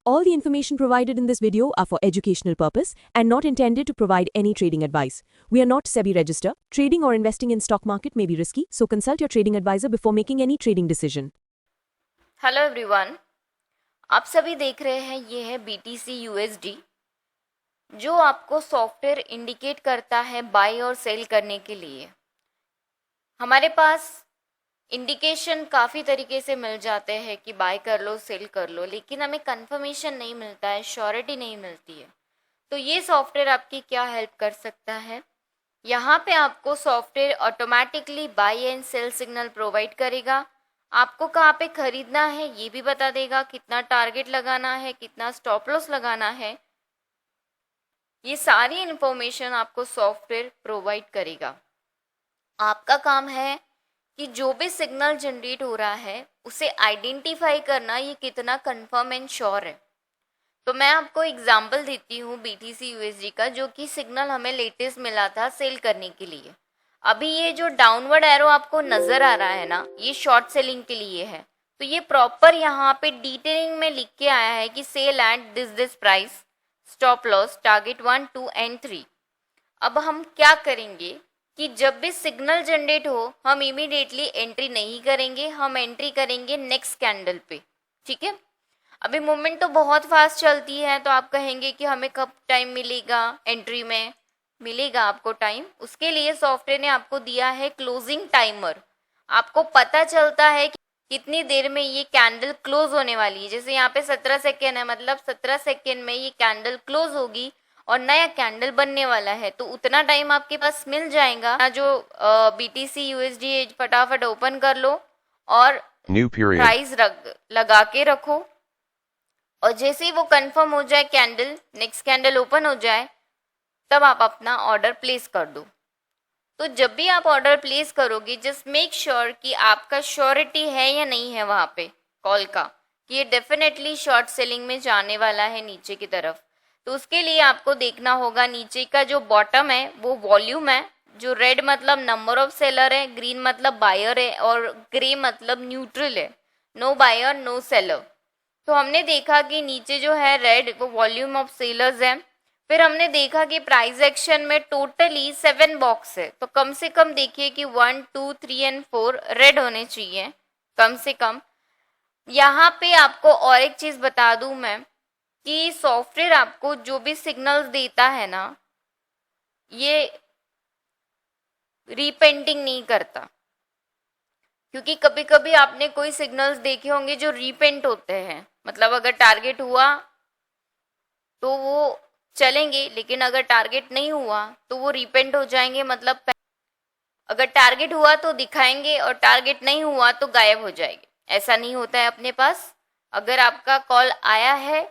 All the information provided in this video are for educational purpose and not intended to provide any trading advice. We are not SEBI registered. Trading or investing in stock market may be risky, so consult your trading advisor before making any trading decision. Hello everyone, आप सभी देख रहे हैं ये है BTC USD जो आपको software indicate करता है बाय और सेल करने के लिए। हमारे पास इंडिकेशन काफ़ी तरीके से मिल जाते हैं कि बाय कर लो सेल कर लो, लेकिन हमें कंफर्मेशन नहीं मिलता है, श्योरिटी नहीं मिलती है। तो ये सॉफ्टवेयर आपकी क्या हेल्प कर सकता है। यहाँ पे आपको software automatically buy and sell signal provide करेगा। आपको कहाँ पे खरीदना है ये भी बता देगा, कितना टारगेट लगाना है, कितना स्टॉप लॉस लगाना है, ये सारी इंफॉर्मेशन आपको सॉफ्टवेयर प्रोवाइड करेगा। आपका काम है कि जो भी सिग्नल जनरेट हो रहा है उसे आइडेंटिफाई करना, ये कितना कंफर्म एंड श्योर है। तो मैं आपको एग्जांपल देती हूँ BTC USD का, जो कि सिग्नल हमें लेटेस्ट मिला था सेल करने के लिए। अभी ये जो डाउनवर्ड एरो आपको नजर आ रहा है ना, ये शॉर्ट सेलिंग के लिए है। तो ये प्रॉपर यहाँ पे डिटेलिंग में लिख के आया है कि sell at this price, stop loss, target 1, 2 and 3। अब हम क्या करेंगे कि जब भी सिग्नल जनरेट हो हम इमीडिएटली एंट्री नहीं करेंगे, हम एंट्री करेंगे नेक्स्ट कैंडल पे। ठीक है, अभी मूवमेंट तो बहुत फास्ट चलती है, तो आप कहेंगे कि हमें कब टाइम मिलेगा एंट्री में। मिलेगा आपको टाइम, उसके लिए सॉफ्टवेयर ने आपको दिया है क्लोजिंग टाइमर। आपको पता चलता है कि कितनी देर में ये कैंडल क्लोज होने वाली है। जैसे यहाँ पे 17 सेकेंड है, मतलब 17 सेकेंड में ये कैंडल क्लोज होगी और नया कैंडल बनने वाला है। तो उतना टाइम आपके पास मिल जाएगा। जो BTC USD फटाफट ओपन कर लो और प्राइस लगा के रखो, और जैसे ही वो कंफर्म हो जाए कैंडल, नेक्स्ट कैंडल ओपन हो जाए, तब आप अपना ऑर्डर प्लेस कर दो। तो जब भी आप ऑर्डर प्लेस करोगे, जस्ट मेक श्योर कि आपका श्योरिटी है या नहीं है वहाँ पे कॉल का, कि ये डेफिनेटली शॉर्ट सेलिंग में जाने वाला है नीचे की तरफ। तो उसके लिए आपको देखना होगा नीचे का जो बॉटम है वो वॉल्यूम है, जो रेड मतलब नंबर ऑफ सेलर है, ग्रीन मतलब बायर है और ग्रे मतलब न्यूट्रल है, नो बायर नो सेलर। तो हमने देखा कि नीचे जो है रेड वो वॉल्यूम ऑफ सेलर्स है। फिर हमने देखा कि प्राइस एक्शन में टोटली 7 बॉक्स है, तो कम से कम देखिए कि 1, 2, 3 एंड 4 रेड होने चाहिए कम से कम। यहाँ पे आपको और एक चीज बता दूं मैं कि सॉफ्टवेयर आपको जो भी सिग्नल्स देता है ना, ये रीपेंटिंग नहीं करता। क्योंकि कभी कभी आपने कोई सिग्नल्स देखे होंगे जो रीपेंट होते हैं, मतलब अगर टारगेट हुआ तो वो चलेंगे, लेकिन अगर टारगेट नहीं हुआ तो वो रीपेंट हो जाएंगे। मतलब अगर टारगेट हुआ तो दिखाएंगे और टारगेट नहीं हुआ तो गायब हो जाएंगे। ऐसा नहीं होता है अपने पास। अगर आपका कॉल आया है,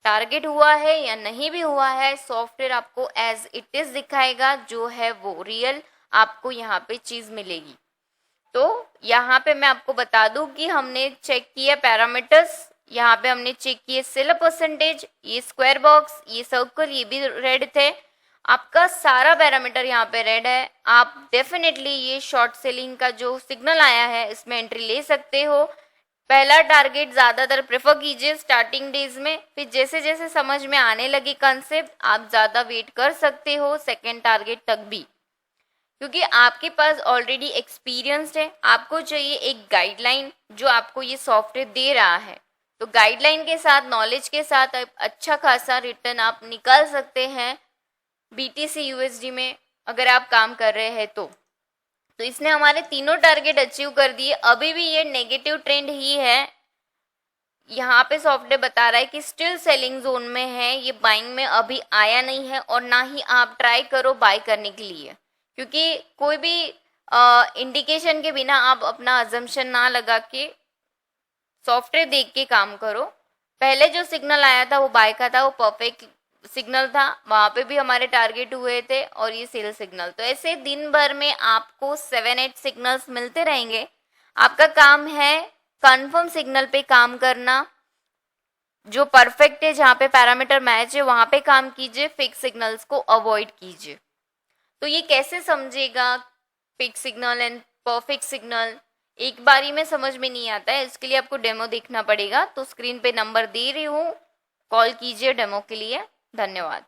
टारगेट हुआ है या नहीं भी हुआ है, सॉफ्टवेयर आपको एज इट इज दिखाएगा, जो है वो रियल आपको यहाँ पे चीज मिलेगी। तो यहाँ पे मैं आपको बता दूं कि हमने चेक किया पैरामीटर्स। यहाँ पे हमने चेक किए सेल परसेंटेज, ये स्क्वायर बॉक्स, ये सर्कल, ये भी रेड थे। आपका सारा पैरामीटर यहाँ पे रेड है। आप डेफिनेटली ये शॉर्ट सेलिंग का जो सिग्नल आया है इसमें एंट्री ले सकते हो। पहला टारगेट ज्यादातर प्रेफर कीजिए स्टार्टिंग डेज में, फिर जैसे जैसे समझ में आने लगे कंसेप्ट आप ज्यादा वेट कर सकते हो सेकेंड टारगेट तक भी, क्योंकि आपके पास ऑलरेडी एक्सपीरियंस्ड है। आपको चाहिए एक गाइडलाइन जो आपको ये सॉफ्टवेयर दे रहा है। तो गाइडलाइन के साथ, नॉलेज के साथ अच्छा खासा रिटर्न आप निकाल सकते हैं BTC USD में, अगर आप काम कर रहे हैं तो इसने हमारे तीनों टारगेट अचीव कर दिए। अभी भी ये नेगेटिव ट्रेंड ही है। यहाँ पे सॉफ्टवेयर बता रहा है कि स्टिल सेलिंग जोन में है, ये बाइंग में अभी आया नहीं है, और ना ही आप ट्राई करो बाय करने के लिए, क्योंकि कोई भी इंडिकेशन के बिना आप अपना अजम्पशन ना लगा के सॉफ्टवेयर देख के काम करो। पहले जो सिग्नल आया था वो बाय का था, वो परफेक्ट सिग्नल था, वहां पे भी हमारे टारगेट हुए थे, और ये सेल सिग्नल। तो ऐसे दिन भर में आपको 7-8 सिग्नल्स मिलते रहेंगे। आपका काम है कंफर्म सिग्नल पे काम करना, जो परफेक्ट है, जहाँ पे पैरामीटर मैच है वहां पे काम कीजिए, फिक्स सिग्नल्स को अवॉइड कीजिए। तो ये कैसे समझेगा fix signal and perfect signal, एक बारी में समझ में नहीं आता है, इसके लिए आपको डेमो देखना पड़ेगा। तो स्क्रीन पे नंबर दे रही हूँ, कॉल कीजिए डेमो के लिए। धन्यवाद।